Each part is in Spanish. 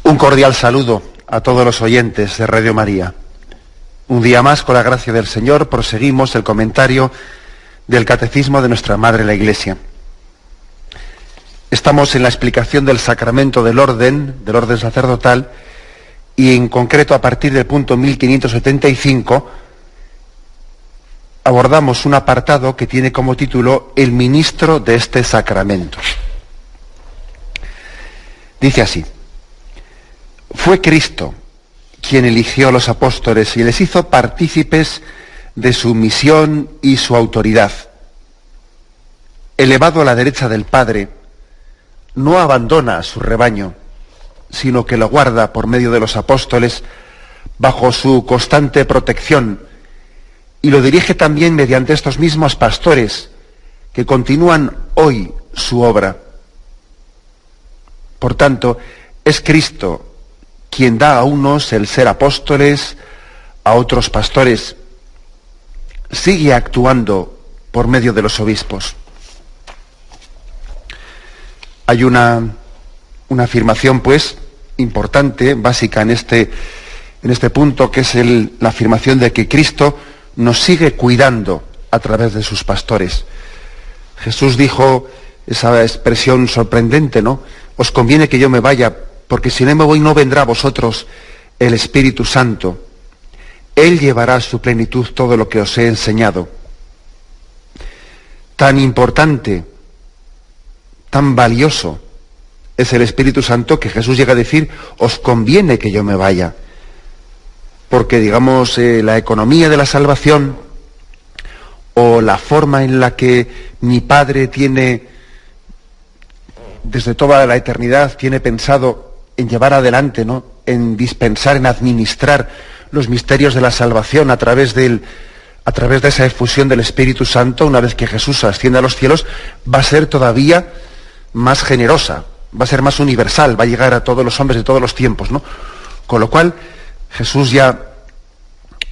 Un cordial saludo a todos los oyentes de Radio María. Un día más, con la gracia del Señor, proseguimos el comentario del Catecismo de nuestra Madre la Iglesia. Estamos en la explicación del sacramento del orden sacerdotal, y en concreto a partir del punto 1575 abordamos un apartado que tiene como título El ministro de este sacramento. Dice así: fue Cristo quien eligió a los apóstoles y les hizo partícipes de su misión y su autoridad. Elevado a la derecha del Padre, no abandona a su rebaño, sino que lo guarda por medio de los apóstoles bajo su constante protección, y lo dirige también mediante estos mismos pastores que continúan hoy su obra. Por tanto, es Cristo quien da a unos el ser apóstoles, a otros pastores. Sigue actuando por medio de los obispos. Hay una afirmación, pues, importante, básica en este punto, que es la afirmación de que Cristo nos sigue cuidando a través de sus pastores. Jesús dijo esa expresión sorprendente, ¿no? Os conviene que yo me vaya, porque si no me voy no vendrá a vosotros el Espíritu Santo. Él llevará a su plenitud todo lo que os he enseñado. Tan importante, tan valioso es el Espíritu Santo que Jesús llega a decir, os conviene que yo me vaya. Porque, digamos, la economía de la salvación, o la forma en la que mi Padre tiene, desde toda la eternidad, tiene pensado en llevar adelante, ¿no?, en dispensar, en administrar los misterios de la salvación a través de esa efusión del Espíritu Santo, una vez que Jesús asciende a los cielos, va a ser todavía más generosa, va a ser más universal, va a llegar a todos los hombres de todos los tiempos, ¿no? Con lo cual, Jesús ya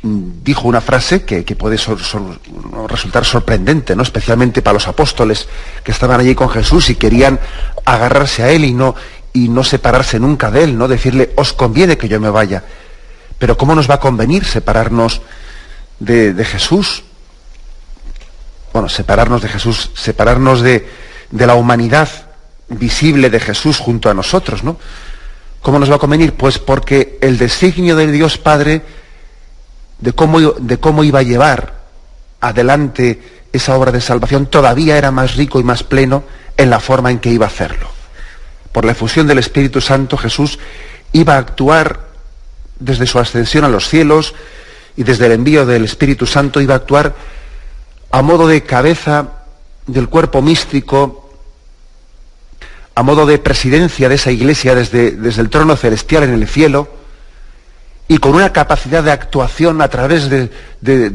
dijo una frase que puede resultar sorprendente, ¿no?, especialmente para los apóstoles que estaban allí con Jesús y querían agarrarse a él y no separarse nunca de él, ¿no? Decirle, os conviene que yo me vaya. Pero ¿cómo nos va a convenir separarnos de Jesús? Bueno, separarnos de Jesús, separarnos de la humanidad visible de Jesús junto a nosotros, ¿no? ¿Cómo nos va a convenir? Pues porque el designio de Dios Padre de cómo iba a llevar adelante esa obra de salvación todavía era más rico y más pleno en la forma en que iba a hacerlo. Por la efusión del Espíritu Santo, Jesús iba a actuar desde su ascensión a los cielos y desde el envío del Espíritu Santo iba a actuar a modo de cabeza del cuerpo místico, a modo de presidencia de esa iglesia desde el trono celestial en el cielo, y con una capacidad de actuación a través de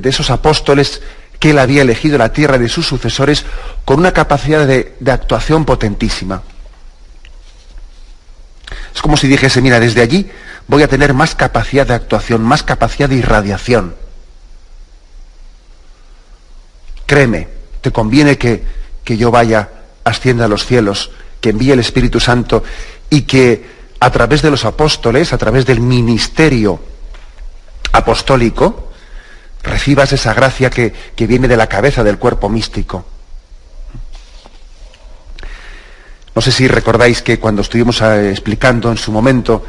esos apóstoles que él había elegido en la tierra, de sus sucesores, con una capacidad de actuación potentísima. Es como si dijese, mira, desde allí voy a tener más capacidad de actuación, más capacidad de irradiación. Créeme, te conviene que yo vaya, ascienda a los cielos, que envíe el Espíritu Santo y que a través de los apóstoles, a través del ministerio apostólico, recibas esa gracia que viene de la cabeza del cuerpo místico. No sé si recordáis que cuando estuvimos explicando en su momento,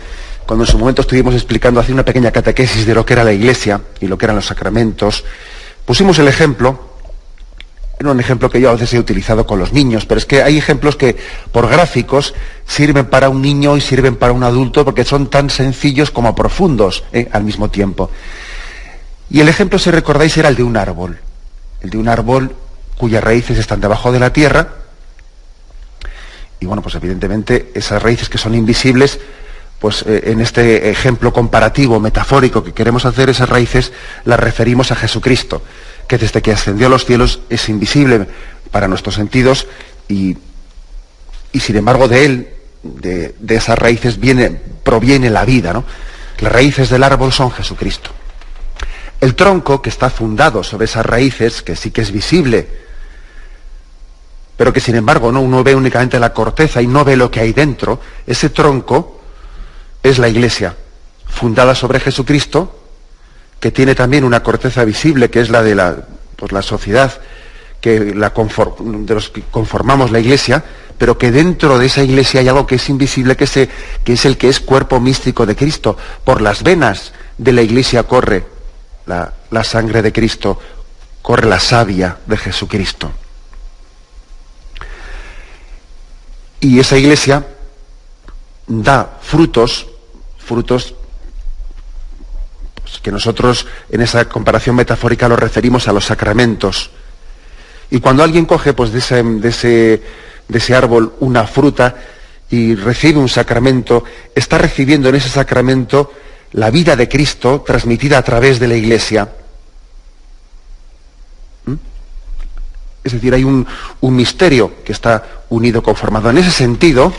estuvimos explicando, haciendo una pequeña catequesis de lo que era la Iglesia y lo que eran los sacramentos, pusimos el ejemplo. Era un ejemplo que yo a veces he utilizado con los niños, pero es que hay ejemplos que, por gráficos, sirven para un niño y sirven para un adulto porque son tan sencillos como profundos al mismo tiempo. Y el ejemplo, si recordáis, era el de un árbol cuyas raíces están debajo de la tierra, y bueno, pues evidentemente esas raíces que son invisibles, pues en este ejemplo comparativo, metafórico que queremos hacer, esas raíces las referimos a Jesucristo, que desde que ascendió a los cielos es invisible para nuestros sentidos y sin embargo de él, de esas raíces proviene la vida, ¿no? Las raíces del árbol son Jesucristo. El tronco que está fundado sobre esas raíces, que sí que es visible, pero que sin embargo, ¿no?, uno ve únicamente la corteza y no ve lo que hay dentro, ese tronco es la Iglesia, fundada sobre Jesucristo, que tiene también una corteza visible, que es la de la sociedad, de los que conformamos la Iglesia, pero que dentro de esa Iglesia hay algo que es invisible, que es el que es cuerpo místico de Cristo. Por las venas de la Iglesia corre la sangre de Cristo, corre la savia de Jesucristo. Y esa Iglesia da frutos pues, que nosotros en esa comparación metafórica lo referimos a los sacramentos. Y cuando alguien coge pues, de ese árbol una fruta y recibe un sacramento, está recibiendo en ese sacramento la vida de Cristo transmitida a través de la Iglesia. Es decir, hay un misterio que está unido, conformado. En ese sentido,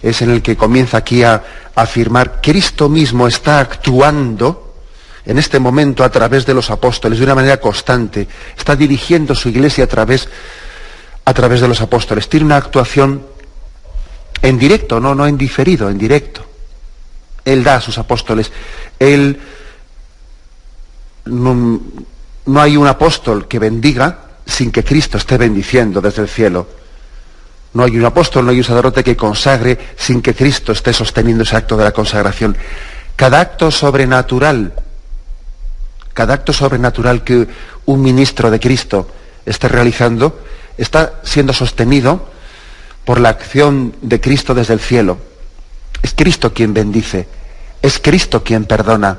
es en el que comienza aquí a afirmar que Cristo mismo está actuando en este momento a través de los apóstoles de una manera constante. Está dirigiendo su Iglesia a través de los apóstoles. Tiene una actuación en directo, no en diferido, en directo. Él da a sus apóstoles. No hay un apóstol que bendiga sin que Cristo esté bendiciendo desde el cielo. No hay un apóstol, no hay un sacerdote que consagre sin que Cristo esté sosteniendo ese acto de la consagración. Cada acto sobrenatural que un ministro de Cristo esté realizando, está siendo sostenido por la acción de Cristo desde el cielo. Es Cristo quien bendice, es Cristo quien perdona,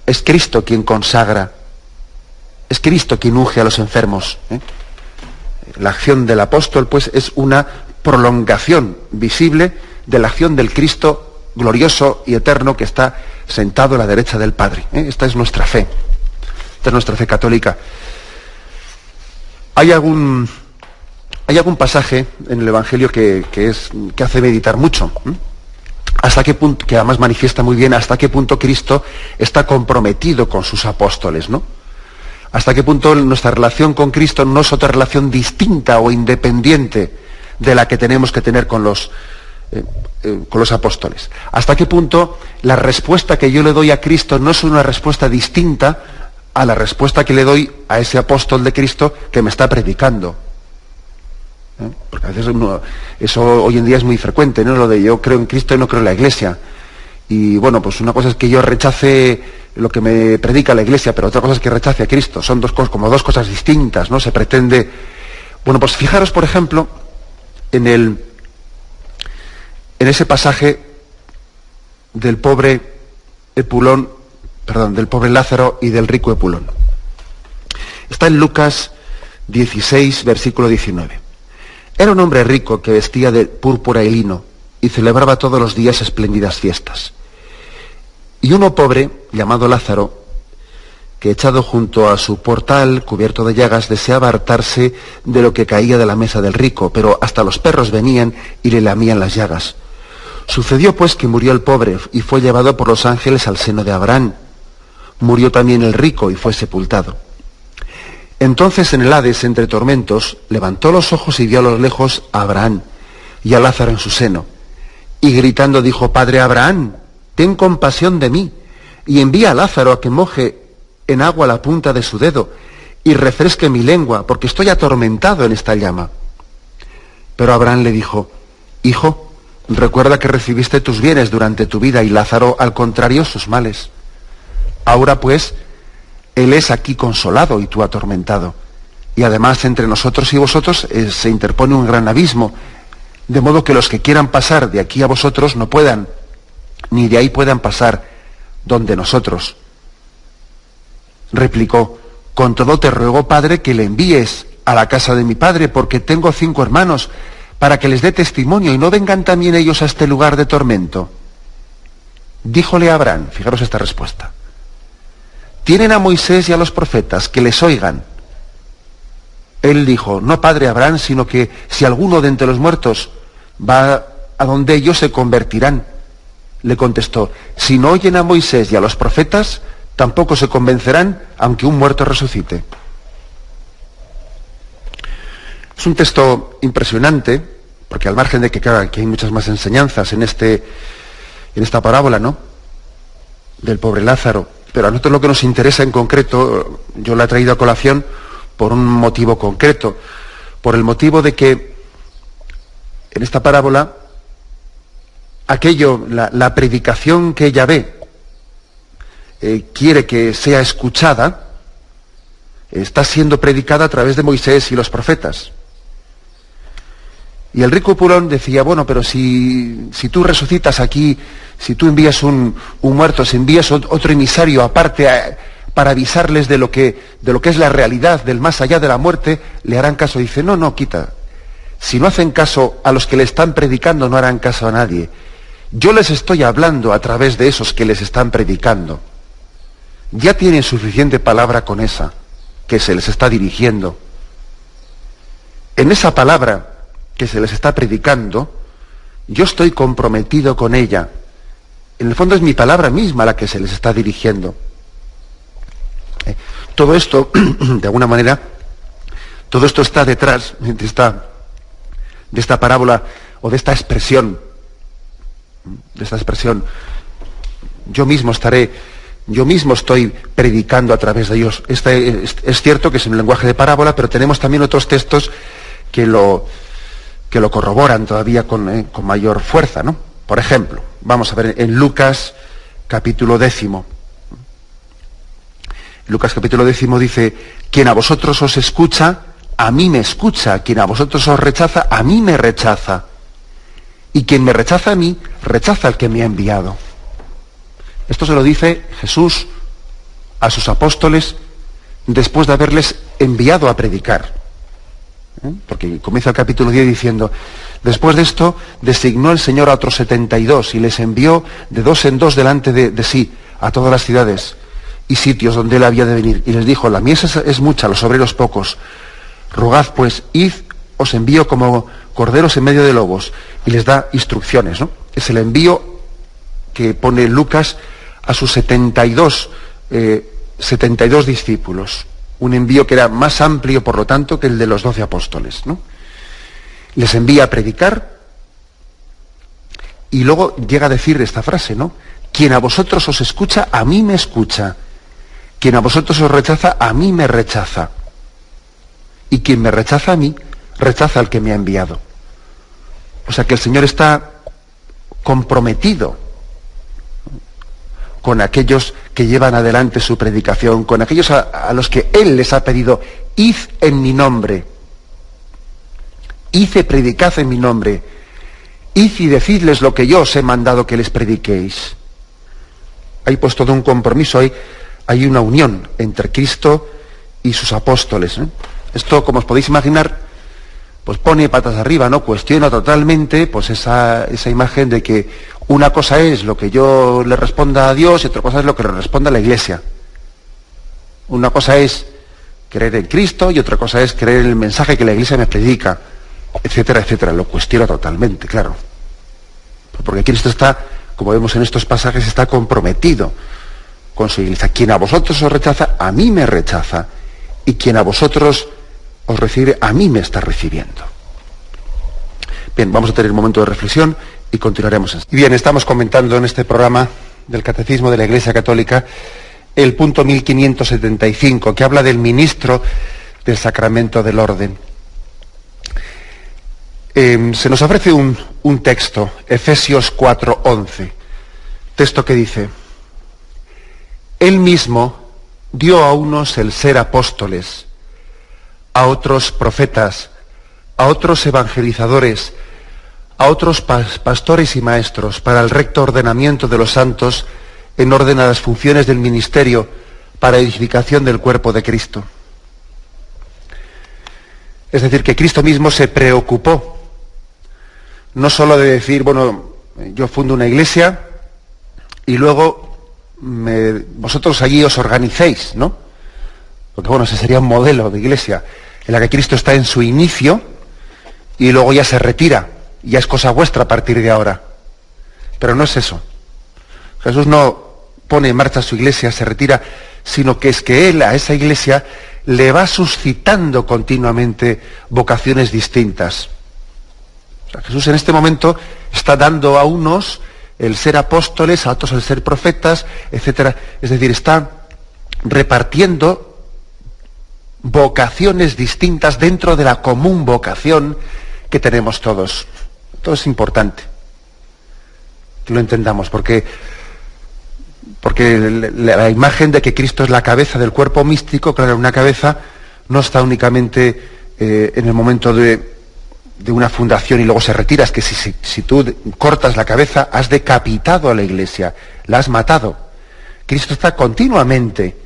es Cristo quien consagra, es Cristo quien unge a los enfermos. La acción del apóstol, pues, es una prolongación visible de la acción del Cristo glorioso y eterno que está sentado a la derecha del Padre. Esta es nuestra fe. Esta es nuestra fe católica. Hay algún pasaje en el Evangelio que hace meditar mucho. Hasta qué punto, que además manifiesta muy bien hasta qué punto Cristo está comprometido con sus apóstoles, ¿no? Hasta qué punto nuestra relación con Cristo no es otra relación distinta o independiente de la que tenemos que tener con los apóstoles. Hasta qué punto la respuesta que yo le doy a Cristo no es una respuesta distinta a la respuesta que le doy a ese apóstol de Cristo que me está predicando. Porque a veces eso hoy en día es muy frecuente, ¿no? Lo de yo creo en Cristo y no creo en la Iglesia. Y bueno, pues una cosa es que yo rechace lo que me predica la Iglesia, pero otra cosa es que rechace a Cristo. Son como dos cosas distintas, ¿no? Se pretende... Bueno, pues fijaros, por ejemplo, en ese pasaje del pobre Lázaro y del rico Epulón. Está en Lucas 16, versículo 19. Era un hombre rico que vestía de púrpura y lino y celebraba todos los días espléndidas fiestas. Y uno pobre, llamado Lázaro, que echado junto a su portal, cubierto de llagas, deseaba hartarse de lo que caía de la mesa del rico, pero hasta los perros venían y le lamían las llagas. Sucedió pues que murió el pobre y fue llevado por los ángeles al seno de Abraham. Murió también el rico y fue sepultado. Entonces en el Hades, entre tormentos, levantó los ojos y vio a lo lejos a Abraham y a Lázaro en su seno. Y gritando dijo: Padre Abraham, ten compasión de mí, y envía a Lázaro a que moje en agua la punta de su dedo y refresque mi lengua, porque estoy atormentado en esta llama. Pero Abraham le dijo: Hijo, recuerda que recibiste tus bienes durante tu vida y Lázaro, al contrario, sus males. Ahora pues, él es aquí consolado y tú atormentado. Y además entre nosotros y vosotros se interpone un gran abismo, de modo que los que quieran pasar de aquí a vosotros no puedan, ni de ahí puedan pasar donde nosotros. Replicó: con todo te ruego, Padre, que le envíes a la casa de mi padre, porque tengo 5 hermanos, para que les dé testimonio y no vengan también ellos a este lugar de tormento. Díjole a Abraham, fijaros esta respuesta: tienen a Moisés y a los profetas, que les oigan. Él dijo: no, padre Abraham, sino que si alguno de entre los muertos va a donde ellos, se convertirán. Le contestó: si no oyen a Moisés y a los profetas, tampoco se convencerán, aunque un muerto resucite. Es un texto impresionante, porque al margen de que, claro, aquí hay muchas más enseñanzas en este en esta parábola, ¿no?, del pobre Lázaro. Pero a nosotros lo que nos interesa en concreto, yo la he traído a colación por un motivo concreto, por el motivo de que en esta parábola la predicación que Yahvé quiere que sea escuchada, está siendo predicada a través de Moisés y los profetas. Y el rico Pulón decía, bueno, pero si tú resucitas aquí, si tú envías un muerto, si envías otro emisario aparte para avisarles de lo que es la realidad, del más allá de la muerte, le harán caso. Dice, no, quita. Si no hacen caso a los que le están predicando, no harán caso a nadie. Yo les estoy hablando a través de esos que les están predicando. Ya tienen suficiente palabra con esa que se les está dirigiendo. En esa palabra que se les está predicando, yo estoy comprometido con ella. En el fondo es mi palabra misma la que se les está dirigiendo. Todo esto, de alguna manera, todo esto está detrás de esta parábola o de esta expresión. Yo mismo estoy predicando a través de ellos. Es cierto que es un lenguaje de parábola, pero tenemos también otros textos que lo corroboran todavía con mayor fuerza, ¿no? Por ejemplo, vamos a ver en Lucas capítulo 10. Lucas capítulo 10 dice, quien a vosotros os escucha, a mí me escucha, quien a vosotros os rechaza, a mí me rechaza. Y quien me rechaza a mí, rechaza al que me ha enviado. Esto se lo dice Jesús a sus apóstoles después de haberles enviado a predicar. Porque comienza el capítulo 10 diciendo, después de esto designó el Señor a otros 72 y les envió de dos en dos delante de sí a todas las ciudades y sitios donde él había de venir. Y les dijo, la mies es mucha, los obreros pocos. Rogad pues, id, os envío como corderos en medio de lobos. Y les da instrucciones, ¿no? Es el envío que pone Lucas a sus 72 discípulos. Un envío que era más amplio, por lo tanto, que el de los 12 apóstoles, ¿no? Les envía a predicar y luego llega a decir esta frase, ¿no? Quien a vosotros os escucha, a mí me escucha. Quien a vosotros os rechaza, a mí me rechaza. Y quien me rechaza a mí, rechaza al que me ha enviado. O sea que el Señor está comprometido con aquellos que llevan adelante su predicación, con aquellos a los que Él les ha pedido, id en mi nombre, id y predicad en mi nombre, id y decidles lo que yo os he mandado que les prediquéis. Hay pues todo un compromiso, hay una unión entre Cristo y sus apóstoles, ¿eh? Esto, como os podéis imaginar, pues pone patas arriba, ¿no? Cuestiona totalmente pues esa imagen de que una cosa es lo que yo le responda a Dios y otra cosa es lo que le responda a la Iglesia. Una cosa es creer en Cristo y otra cosa es creer en el mensaje que la Iglesia me predica, etcétera, etcétera. Lo cuestiona totalmente, claro. Porque Cristo está, como vemos en estos pasajes, está comprometido con su Iglesia. Quien a vosotros os rechaza, a mí me rechaza. Y quien a vosotros os recibe, a mí me está recibiendo. Bien, vamos a tener un momento de reflexión y continuaremos. Y bien, estamos comentando en este programa del Catecismo de la Iglesia Católica el punto 1575, que habla del ministro del Sacramento del Orden. Se nos ofrece un texto, Efesios 4:11, texto que dice, Él mismo dio a unos el ser apóstoles, a otros profetas, a otros evangelizadores, a otros pastores y maestros, para el recto ordenamiento de los santos, en orden a las funciones del ministerio, para edificación del cuerpo de Cristo. Es decir, que Cristo mismo se preocupó, no solo de decir, bueno, yo fundo una iglesia y luego vosotros allí os organicéis, ¿no? Porque bueno, ese sería un modelo de iglesia en la que Cristo está en su inicio y luego ya se retira, ya es cosa vuestra a partir de ahora. Pero no es eso. Jesús no pone en marcha su iglesia, se retira, sino que es que Él a esa iglesia le va suscitando continuamente vocaciones distintas. O sea, Jesús en este momento está dando a unos el ser apóstoles, a otros el ser profetas, etcétera. Es decir, está repartiendo vocaciones distintas dentro de la común vocación que tenemos todos. Todo es importante que lo entendamos, porque la imagen de que Cristo es la cabeza del cuerpo místico, claro, una cabeza no está únicamente en el momento de una fundación y luego se retira. Es que si tú cortas la cabeza, has decapitado a la Iglesia, la has matado. Cristo está continuamente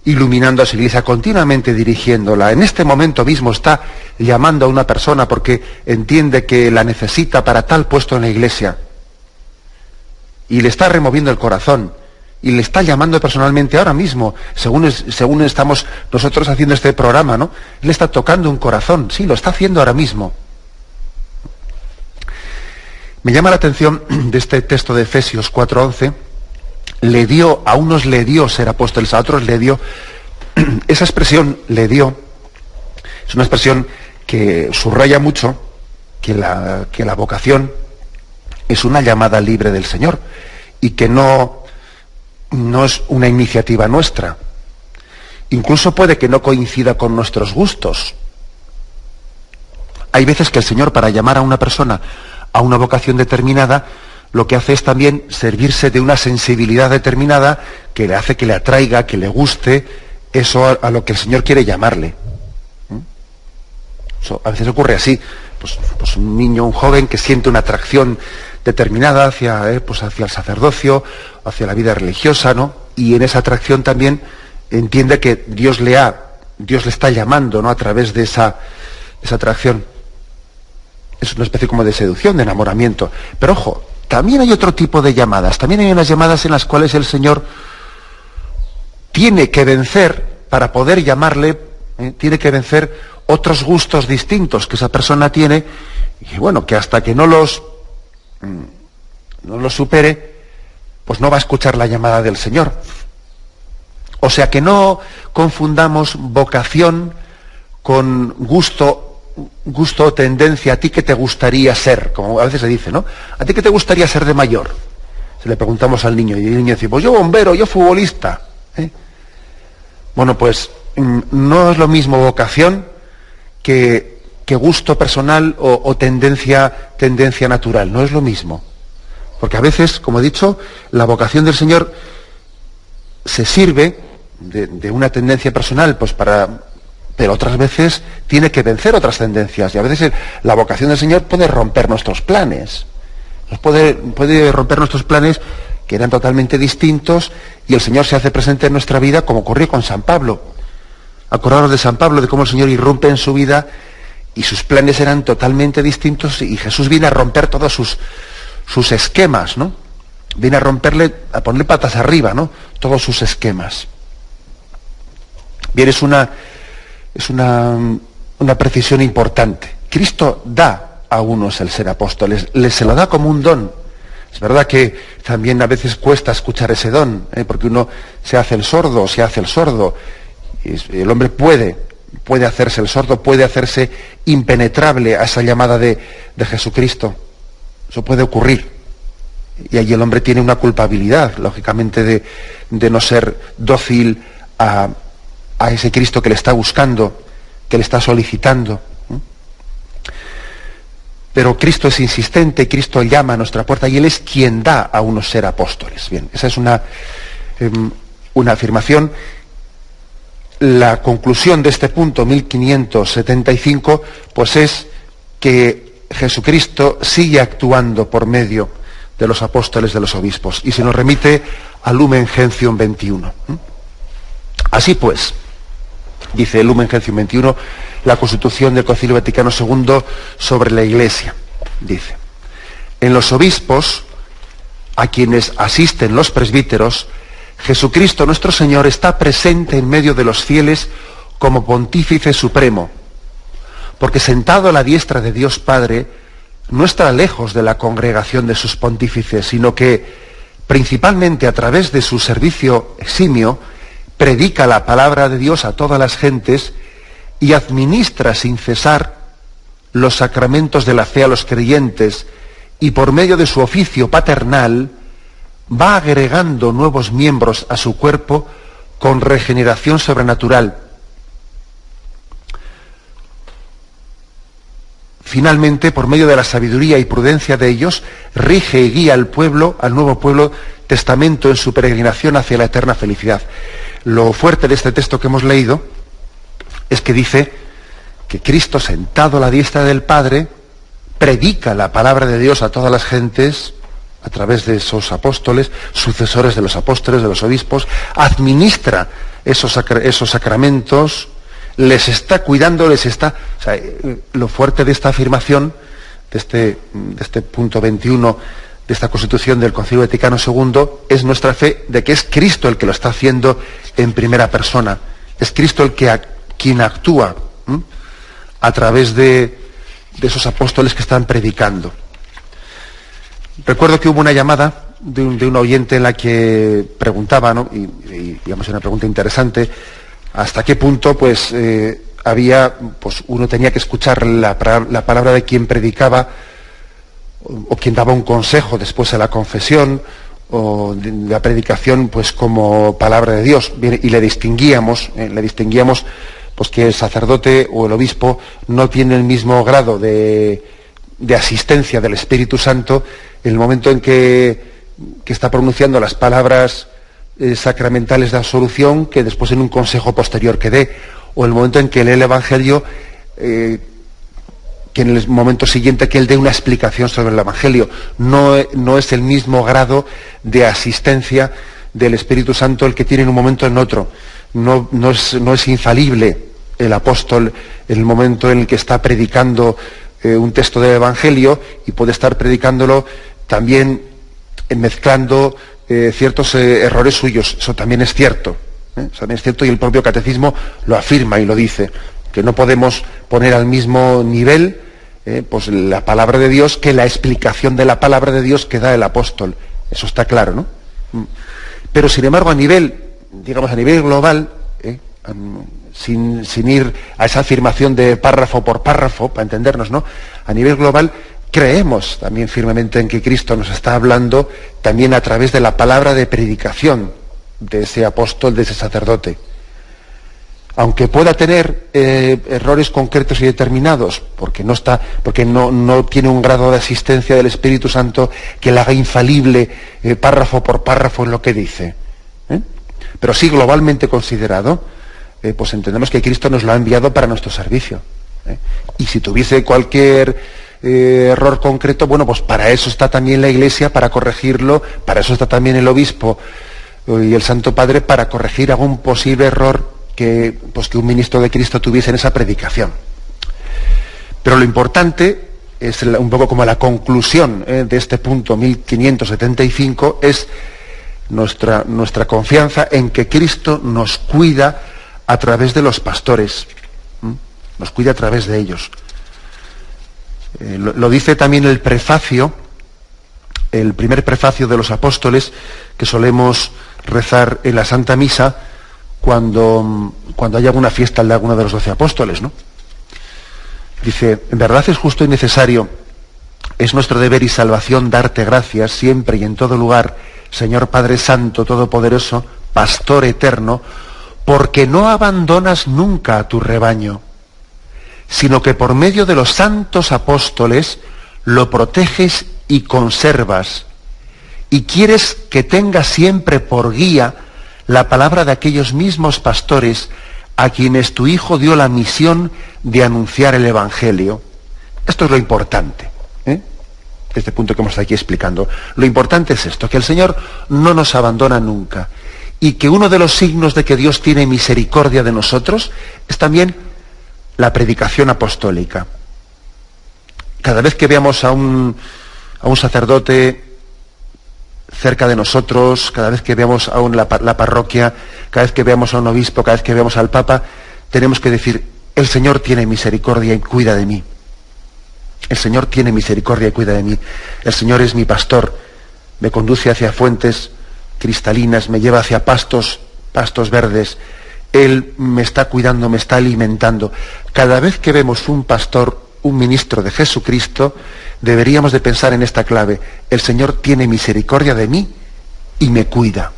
iluminando a su Iglesia, continuamente dirigiéndola. En este momento mismo está llamando a una persona porque entiende que la necesita para tal puesto en la Iglesia. Y le está removiendo el corazón. Y le está llamando personalmente ahora mismo, según estamos nosotros haciendo este programa, ¿no? Él está tocando un corazón, sí, lo está haciendo ahora mismo. Me llama la atención de este texto de Efesios 4:11, a unos le dio ser apóstoles, a otros le dio. Esa expresión, le dio, es una expresión que subraya mucho que la vocación es una llamada libre del Señor y que no es una iniciativa nuestra. Incluso puede que no coincida con nuestros gustos. Hay veces que el Señor, para llamar a una persona a una vocación determinada, lo que hace es también servirse de una sensibilidad determinada que le hace que le atraiga, que le guste eso a lo que el Señor quiere llamarle. Eso a veces ocurre así. Pues un niño, un joven que siente una atracción determinada hacia el sacerdocio, hacia la vida religiosa, ¿no? Y en esa atracción también entiende que Dios le está llamando, ¿no? A través de esa atracción. Es una especie como de seducción, de enamoramiento. Pero ojo, también hay otro tipo de llamadas. También hay unas llamadas en las cuales el Señor tiene que vencer, para poder llamarle, tiene que vencer otros gustos distintos que esa persona tiene, y bueno, que hasta que no los supere, pues no va a escuchar la llamada del Señor. O sea, que no confundamos vocación con gusto o tendencia. ¿A ti qué te gustaría ser? Como a veces se dice, ¿no? ¿A ti qué te gustaría ser de mayor? Se le preguntamos al niño y el niño dice, pues yo bombero, yo futbolista. Bueno, pues no es lo mismo vocación que gusto personal o tendencia natural. No es lo mismo. Porque a veces, como he dicho, la vocación del Señor se sirve de una tendencia personal, pues pero otras veces tiene que vencer otras tendencias. Y a veces la vocación del Señor puede romper nuestros planes. Puede romper nuestros planes que eran totalmente distintos, y el Señor se hace presente en nuestra vida, como ocurrió con San Pablo. Acordaros de San Pablo, de cómo el Señor irrumpe en su vida y sus planes eran totalmente distintos, y Jesús viene a romper todos sus esquemas, ¿no? Viene a ponerle patas arriba, ¿no? Todos sus esquemas. Bien, es una precisión importante. Cristo da a unos el ser apóstoles, se lo da como un don. Es verdad que también a veces cuesta escuchar ese don, porque uno se hace el sordo, y el hombre puede hacerse el sordo, puede hacerse impenetrable a esa llamada de Jesucristo. Eso puede ocurrir. Y allí el hombre tiene una culpabilidad, lógicamente, de no ser dócil a ese Cristo que le está buscando, que le está solicitando. Pero Cristo es insistente, Cristo llama a nuestra puerta y Él es quien da a unos ser apóstoles. Bien, esa es una afirmación. La conclusión de este punto 1575, pues es que Jesucristo sigue actuando por medio de los apóstoles, de los obispos, y se nos remite a Lumen Gentium 21. Así pues, dice Lumen Gentium 21, la Constitución del Concilio Vaticano II sobre la Iglesia. Dice, en los obispos, a quienes asisten los presbíteros, Jesucristo nuestro Señor está presente en medio de los fieles como Pontífice Supremo, porque sentado a la diestra de Dios Padre, no está lejos de la congregación de sus pontífices, sino que, principalmente a través de su servicio eximio, predica la palabra de Dios a todas las gentes y administra sin cesar los sacramentos de la fe a los creyentes y por medio de su oficio paternal va agregando nuevos miembros a su cuerpo con regeneración sobrenatural. Finalmente, por medio de la sabiduría y prudencia de ellos, rige y guía al pueblo, al nuevo pueblo testamento en su peregrinación hacia la eterna felicidad. Lo fuerte de este texto que hemos leído es que dice que Cristo, sentado a la diestra del Padre, predica la palabra de Dios a todas las gentes a través de esos apóstoles, sucesores de los apóstoles, de los obispos, administra esos sacramentos, les está cuidando, o sea, lo fuerte de esta afirmación, de este punto 21 de esta Constitución del Concilio Vaticano II, es nuestra fe de que es Cristo el que lo está haciendo en primera persona. Es Cristo quien actúa a través de esos apóstoles que están predicando. Recuerdo que hubo una llamada de un oyente en la que preguntaba, ¿no? y digamos una pregunta interesante, hasta qué punto uno tenía que escuchar la palabra de quien predicaba o quien daba un consejo después de la confesión o de la predicación, pues como palabra de Dios. Y le distinguíamos pues que el sacerdote o el obispo no tiene el mismo grado de asistencia del Espíritu Santo en el momento en que está pronunciando las palabras sacramentales de absolución que después en un consejo posterior que dé, o el momento en que lee el Evangelio, que en el momento siguiente que él dé una explicación sobre el Evangelio. No es el mismo grado de asistencia del Espíritu Santo el que tiene en un momento en otro. No es infalible el apóstol en el momento en el que está predicando un texto del Evangelio, y puede estar predicándolo también mezclando ciertos errores suyos. Eso también es cierto. Eso también es cierto, y el propio catecismo lo afirma y lo dice, que no podemos poner al mismo nivel pues la palabra de Dios que la explicación de la palabra de Dios que da el apóstol. Eso está claro, ¿no? Pero sin embargo, a nivel global, sin ir a esa afirmación de párrafo por párrafo, para entendernos, ¿no? A nivel global, creemos también firmemente en que Cristo nos está hablando también a través de la palabra de predicación de ese apóstol, de ese sacerdote. Aunque pueda tener errores concretos y determinados, porque no tiene un grado de asistencia del Espíritu Santo que le haga infalible párrafo por párrafo en lo que dice. Pero sí, globalmente considerado, pues entendemos que Cristo nos lo ha enviado para nuestro servicio. Y si tuviese cualquier error concreto, bueno, pues para eso está también la Iglesia, para corregirlo, para eso está también el obispo y el Santo Padre, para corregir algún posible error que un ministro de Cristo tuviese en esa predicación. Pero lo importante es un poco como la conclusión de este punto 1575, es nuestra confianza en que Cristo nos cuida a través de los pastores, nos cuida a través de ellos. Lo dice también el prefacio, el primer prefacio de los apóstoles que solemos rezar en la Santa Misa cuando hay alguna fiesta de alguno de los 12 apóstoles, ¿no? Dice: en verdad es justo y necesario, es nuestro deber y salvación darte gracias siempre y en todo lugar, Señor Padre Santo, Todopoderoso, Pastor eterno, porque no abandonas nunca a tu rebaño, sino que por medio de los santos apóstoles lo proteges y conservas, y quieres que tenga siempre por guía la palabra de aquellos mismos pastores a quienes tu Hijo dio la misión de anunciar el Evangelio. Esto es lo importante, este punto que hemos estado aquí explicando. Lo importante es esto, que el Señor no nos abandona nunca, y que uno de los signos de que Dios tiene misericordia de nosotros es también la predicación apostólica. Cada vez que veamos a un sacerdote cerca de nosotros, cada vez que veamos a la parroquia, cada vez que veamos a un obispo, cada vez que veamos al Papa, tenemos que decir: el Señor tiene misericordia y cuida de mí. El Señor tiene misericordia y cuida de mí. El Señor es mi pastor, me conduce hacia fuentes cristalinas, me lleva hacia pastos verdes. Él me está cuidando, me está alimentando. Cada vez que vemos un pastor un ministro de Jesucristo, deberíamos de pensar en esta clave: el Señor tiene misericordia de mí y me cuida,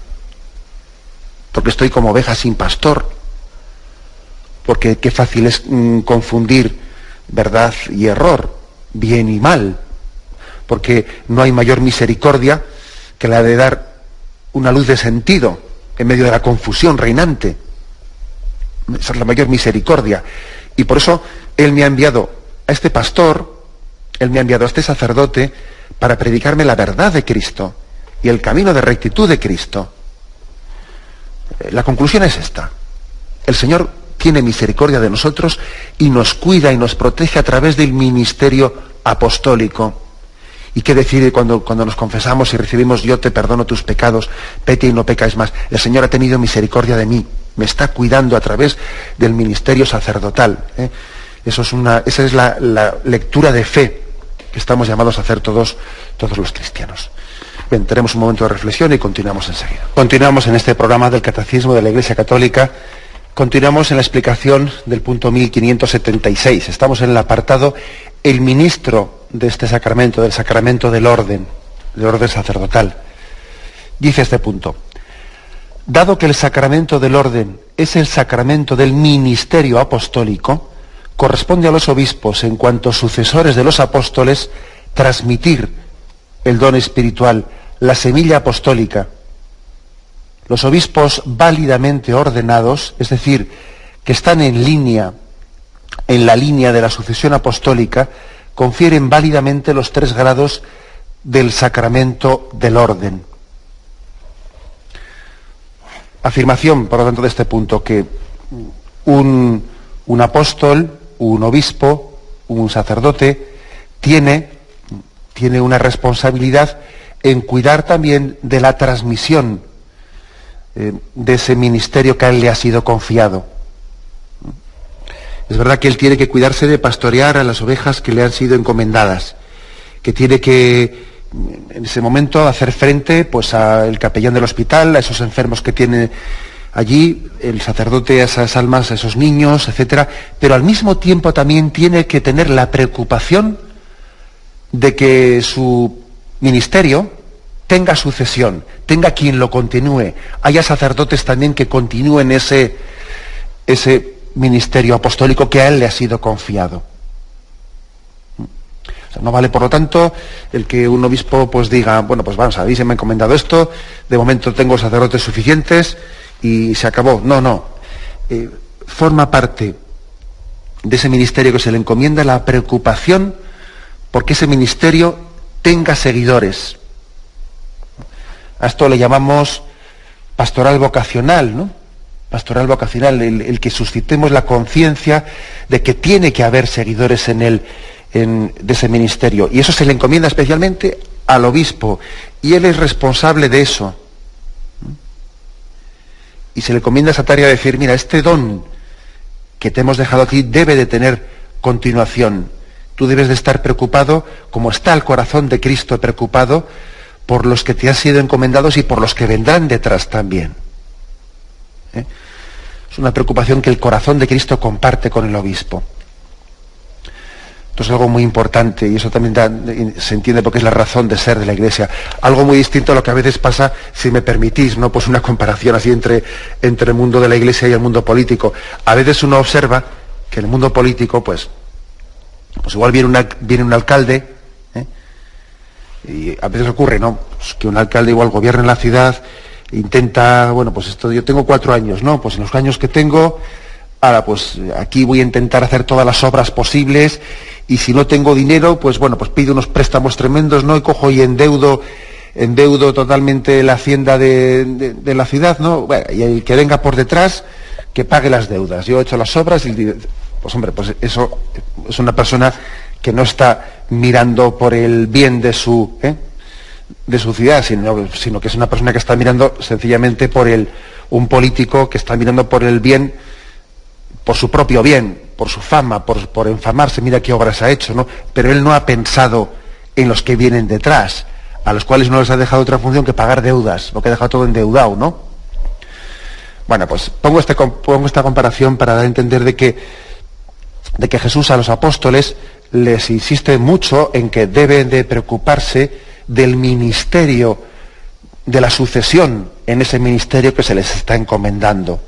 porque estoy como oveja sin pastor, porque qué fácil es confundir verdad y error, bien y mal, porque no hay mayor misericordia que la de dar una luz de sentido en medio de la confusión reinante. Esa es la mayor misericordia. Y por eso Él me ha enviado a este pastor, Él me ha enviado a este sacerdote para predicarme la verdad de Cristo y el camino de rectitud de Cristo. La conclusión es esta: el Señor tiene misericordia de nosotros y nos cuida y nos protege a través del ministerio apostólico. ¿Y qué decir cuando nos confesamos y recibimos: yo te perdono tus pecados, vete y no pecáis más? El Señor ha tenido misericordia de mí, me está cuidando a través del ministerio sacerdotal. Esa es la lectura de fe que estamos llamados a hacer todos los cristianos. Bien, tenemos un momento de reflexión y continuamos enseguida. Continuamos en este programa del Catecismo de la Iglesia Católica. Continuamos en la explicación del punto 1576. Estamos en el apartado el ministro de este sacramento, del sacramento del orden sacerdotal. Dice este punto: dado que el sacramento del orden es el sacramento del ministerio apostólico, corresponde a los obispos, en cuanto sucesores de los apóstoles, transmitir el don espiritual, la semilla apostólica. Los obispos válidamente ordenados, es decir, que están en la línea de la sucesión apostólica, confieren válidamente los 3 grados del sacramento del orden. Afirmación, por lo tanto, de este punto, que un apóstol, un obispo, un sacerdote, tiene una responsabilidad en cuidar también de la transmisión de ese ministerio que a él le ha sido confiado. Es verdad que él tiene que cuidarse de pastorear a las ovejas que le han sido encomendadas, que tiene que, en ese momento, hacer frente pues al capellán del hospital, a esos enfermos que tiene allí, el sacerdote a esas almas, a esos niños, etcétera, pero al mismo tiempo también tiene que tener la preocupación de que su ministerio tenga sucesión, tenga quien lo continúe, haya sacerdotes también que continúen ese ministerio apostólico que a él le ha sido confiado. O sea, no vale, por lo tanto, el que un obispo pues diga: bueno, pues vamos a ver, se me ha encomendado esto, de momento tengo sacerdotes suficientes y se acabó. No. Forma parte de ese ministerio que se le encomienda la preocupación porque ese ministerio tenga seguidores. A esto le llamamos pastoral vocacional, ¿no? Pastoral vocacional, el que suscitemos la conciencia de que tiene que haber seguidores de ese ministerio. Y eso se le encomienda especialmente al obispo, y él es responsable de eso. Y se le encomienda esa tarea de decir: mira, este don que te hemos dejado aquí debe de tener continuación. Tú debes de estar preocupado, como está el corazón de Cristo preocupado, por los que te han sido encomendados y por los que vendrán detrás también. Es una preocupación que el corazón de Cristo comparte con el obispo. Esto es algo muy importante, y eso también se entiende porque es la razón de ser de la Iglesia. Algo muy distinto a lo que a veces pasa, si me permitís, ¿no? Pues una comparación así entre el mundo de la Iglesia y el mundo político. A veces uno observa que en el mundo político, pues igual viene un alcalde, y a veces ocurre, ¿no? Pues que un alcalde igual gobierna en la ciudad, intenta, bueno, pues esto, yo tengo 4 años, ¿no? Pues en los años que tengo, ahora pues aquí voy a intentar hacer todas las obras posibles, y si no tengo dinero, pues bueno, pues pido unos préstamos tremendos, ¿no? Y cojo y endeudo totalmente la hacienda de la ciudad, ¿no? Bueno, y el que venga por detrás, que pague las deudas. Yo he hecho las obras y, pues hombre, pues eso es una persona que no está mirando por el bien de su ciudad, sino que es una persona que está mirando sencillamente un político que está mirando por el bien, por su propio bien, por su fama, por enfamarse, mira qué obras ha hecho, ¿no? Pero él no ha pensado en los que vienen detrás, a los cuales no les ha dejado otra función que pagar deudas, porque ha dejado todo endeudado, ¿no? Bueno, pues pongo esta comparación para dar a entender de que Jesús a los apóstoles les insiste mucho en que deben de preocuparse del ministerio, de la sucesión en ese ministerio que se les está encomendando.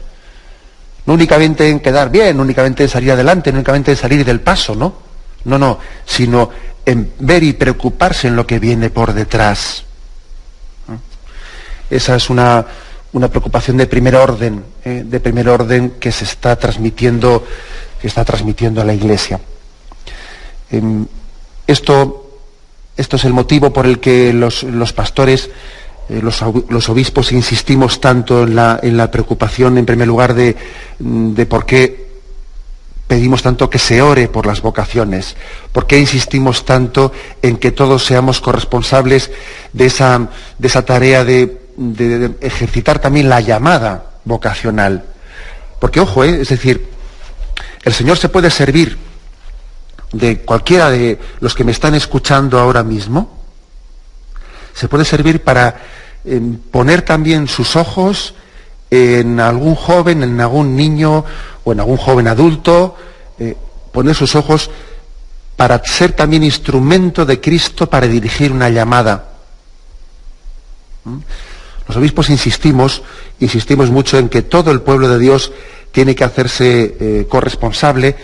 No únicamente en quedar bien, no únicamente en salir adelante, no únicamente en salir del paso, ¿no? No, sino en ver y preocuparse en lo que viene por detrás. Esa es una preocupación de primer orden que se está transmitiendo, a la Iglesia. Esto es el motivo por el que los pastores, los obispos, insistimos tanto en la preocupación, en primer lugar, de por qué pedimos tanto que se ore por las vocaciones, por qué insistimos tanto en que todos seamos corresponsables de esa tarea de ejercitar también la llamada vocacional. Porque, ojo, es decir, el Señor se puede servir de cualquiera de los que me están escuchando ahora mismo, se puede servir para poner también sus ojos en algún joven, en algún niño o en algún joven adulto, poner sus ojos para ser también instrumento de Cristo para dirigir una llamada. Los obispos insistimos mucho en que todo el pueblo de Dios tiene que hacerse corresponsable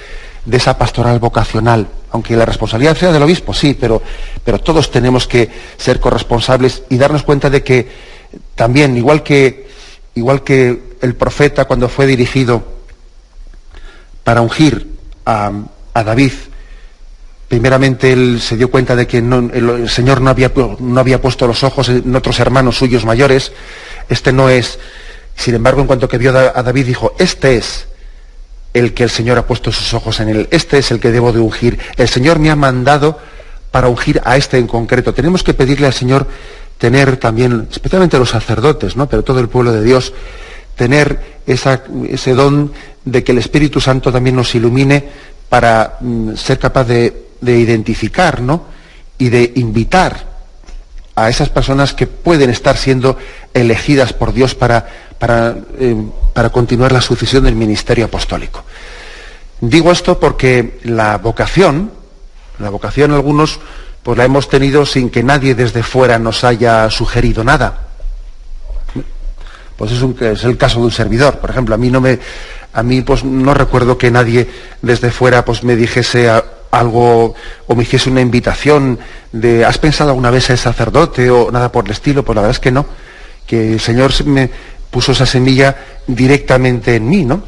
de esa pastoral vocacional, aunque la responsabilidad sea del obispo, sí, pero todos tenemos que ser corresponsables y darnos cuenta de que también, igual que el profeta cuando fue dirigido para ungir a David, primeramente él se dio cuenta de que el Señor no había puesto los ojos en otros hermanos suyos mayores. Este no es. Sin embargo, en cuanto que vio a David, dijo: este es el que el Señor ha puesto sus ojos en él, este es el que debo de ungir. El Señor me ha mandado para ungir a este en concreto. Tenemos que pedirle al Señor tener también, especialmente los sacerdotes, ¿no?, pero todo el pueblo de Dios, tener ese don de que el Espíritu Santo también nos ilumine para ser capaz de identificar, ¿no?, y de invitar a esas personas que pueden estar siendo elegidas por Dios para continuar la sucesión del ministerio apostólico. Digo esto porque la vocación algunos pues la hemos tenido sin que nadie desde fuera nos haya sugerido nada. Pues es el caso de un servidor. Por ejemplo, a mí pues no recuerdo que nadie desde fuera pues me dijese algo o me hiciese una invitación de ¿has pensado alguna vez en sacerdote? O nada por el estilo. Pues la verdad es que no, que el Señor me puso esa semilla directamente en mí, ¿no?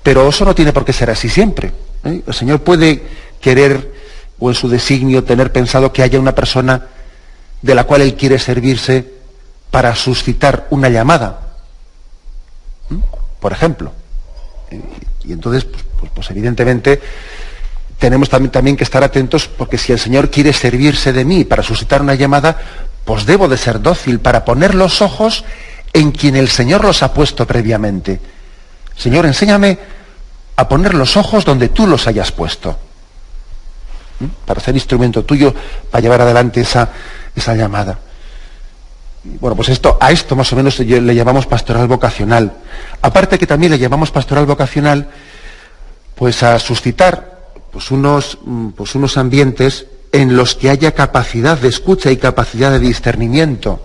Pero eso no tiene por qué ser así siempre, ¿eh? El Señor puede querer, o en su designio tener pensado que haya una persona de la cual Él quiere servirse para suscitar una llamada, por ejemplo. Y entonces, pues evidentemente, tenemos también que estar atentos, porque si el Señor quiere servirse de mí para suscitar una llamada, pues debo de ser dócil para poner los ojos en quien el Señor los ha puesto previamente. Señor, enséñame a poner los ojos donde tú los hayas puesto, para ser instrumento tuyo, para llevar adelante esa llamada. Bueno, pues a esto más o menos le llamamos pastoral vocacional. Aparte que también le llamamos pastoral vocacional, pues a suscitar unos ambientes en los que haya capacidad de escucha y capacidad de discernimiento.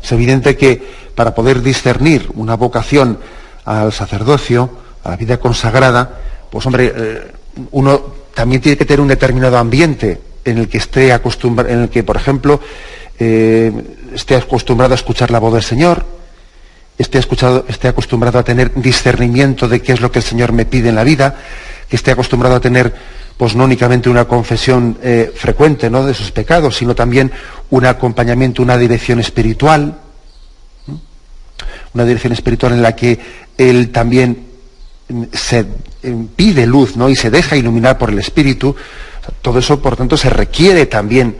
Es evidente que para poder discernir una vocación al sacerdocio, a la vida consagrada, pues hombre, uno también tiene que tener un determinado ambiente en el que esté acostumbrado, en el que, por ejemplo, esté acostumbrado a escuchar la voz del Señor, esté acostumbrado a tener discernimiento de qué es lo que el Señor me pide en la vida, que esté acostumbrado a tener, pues no únicamente una confesión frecuente, ¿no?, de sus pecados, sino también un acompañamiento, una dirección espiritual, en la que él también se pide luz, ¿no?, y se deja iluminar por el Espíritu. Todo eso, por tanto, se requiere también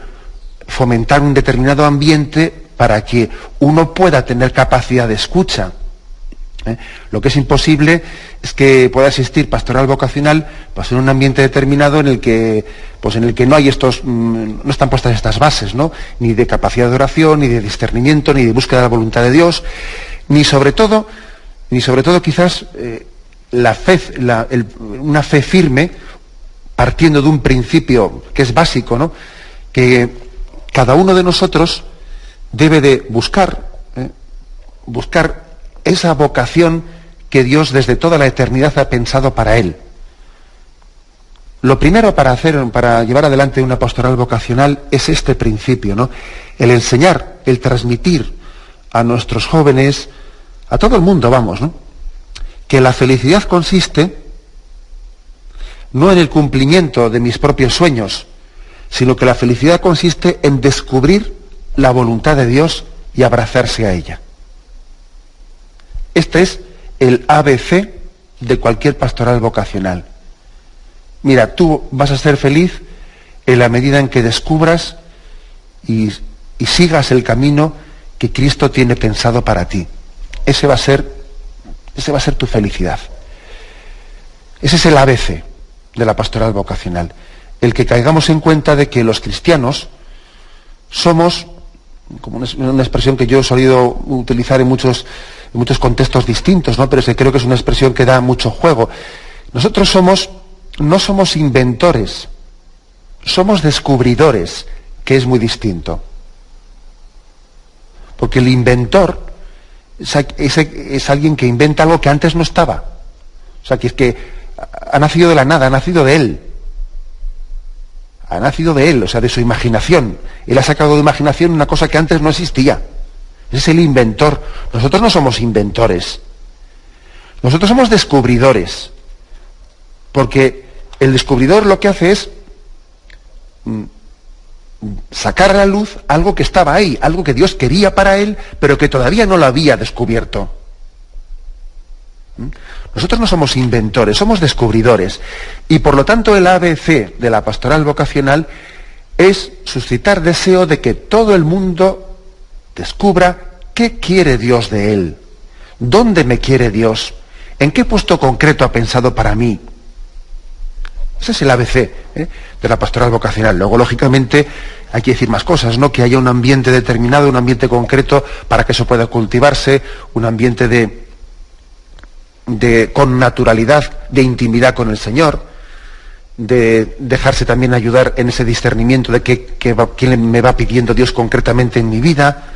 fomentar un determinado ambiente para que uno pueda tener capacidad de escucha. Lo que es imposible es que pueda existir pastoral vocacional pues en un ambiente determinado en el que no hay no están puestas estas bases, ¿no?, ni de capacidad de oración, ni de discernimiento, ni de búsqueda de la voluntad de Dios, ni sobre todo quizás la fe, una fe firme, partiendo de un principio que es básico, ¿no? Que cada uno de nosotros debe de buscar esa vocación que Dios desde toda la eternidad ha pensado para él. Lo primero para llevar adelante una pastoral vocacional es este principio, ¿no? El enseñar, el transmitir a nuestros jóvenes, a todo el mundo, vamos, ¿no? Que la felicidad consiste no en el cumplimiento de mis propios sueños, sino que la felicidad consiste en descubrir la voluntad de Dios y abrazarse a ella. Este es el ABC de cualquier pastoral vocacional. Mira, tú vas a ser feliz en la medida en que descubras y sigas el camino que Cristo tiene pensado para ti. Ese va a ser tu felicidad. Ese es el ABC de la pastoral vocacional. El que caigamos en cuenta de que los cristianos somos, como una expresión que yo he solido utilizar en muchos contextos distintos, ¿no? Pero creo que es una expresión que da mucho juego. Nosotros no somos inventores, somos descubridores, que es muy distinto. Porque el inventor es alguien que inventa algo que antes no estaba. O sea, que es que ha nacido de la nada, ha nacido de él. Ha nacido de él, o sea, de su imaginación. Él ha sacado de imaginación una cosa que antes no existía. Ese es el inventor. Nosotros no somos inventores. Nosotros somos descubridores. Porque el descubridor lo que hace es sacar a la luz algo que estaba ahí, algo que Dios quería para él, pero que todavía no lo había descubierto. Nosotros no somos inventores, somos descubridores. Y por lo tanto el ABC de la pastoral vocacional es suscitar deseo de que todo el mundo descubra qué quiere Dios de él, dónde me quiere Dios, en qué puesto concreto ha pensado para mí. Ese es el ABC de la pastoral vocacional. Luego, lógicamente, hay que decir más cosas, ¿no? Que haya un ambiente determinado, un ambiente concreto para que eso pueda cultivarse, un ambiente con naturalidad, de intimidad con el Señor, de dejarse también ayudar en ese discernimiento de quién me va pidiendo Dios concretamente en mi vida,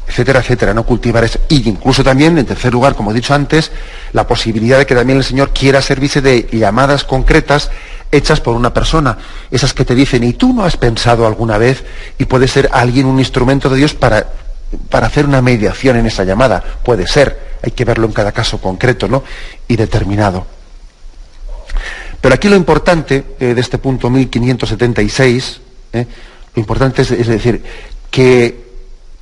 etcétera, etcétera, no cultivar eso. Y incluso también, en tercer lugar, como he dicho antes, la posibilidad de que también el Señor quiera servirse de llamadas concretas hechas por una persona, esas que te dicen, ¿y tú no has pensado alguna vez? Y puede ser alguien un instrumento de Dios para hacer una mediación en esa llamada. Puede ser, hay que verlo en cada caso concreto, ¿no? Y determinado. Pero aquí lo importante de este punto 1576, lo importante es decir, que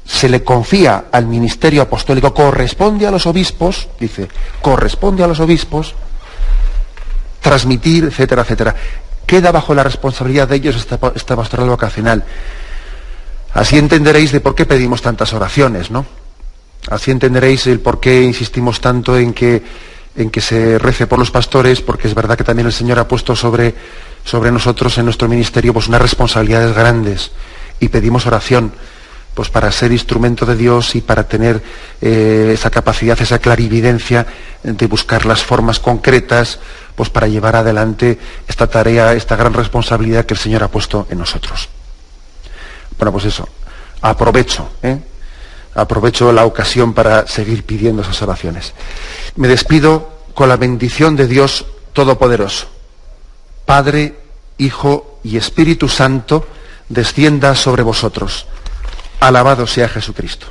se le confía al ministerio apostólico, corresponde a los obispos, dice, corresponde a los obispos, transmitir, etcétera, etcétera. Queda bajo la responsabilidad de ellos esta pastoral vocacional. Así entenderéis de por qué pedimos tantas oraciones, ¿no? Así entenderéis el por qué insistimos tanto en que se rece por los pastores, porque es verdad que también el Señor ha puesto sobre nosotros en nuestro ministerio pues unas responsabilidades grandes, y pedimos oración pues para ser instrumento de Dios y para tener esa capacidad, esa clarividencia de buscar las formas concretas pues para llevar adelante esta tarea, esta gran responsabilidad que el Señor ha puesto en nosotros. Bueno, pues eso, aprovecho la ocasión para seguir pidiendo esas oraciones. Me despido con la bendición de Dios Todopoderoso. Padre, Hijo y Espíritu Santo, descienda sobre vosotros. Alabado sea Jesucristo.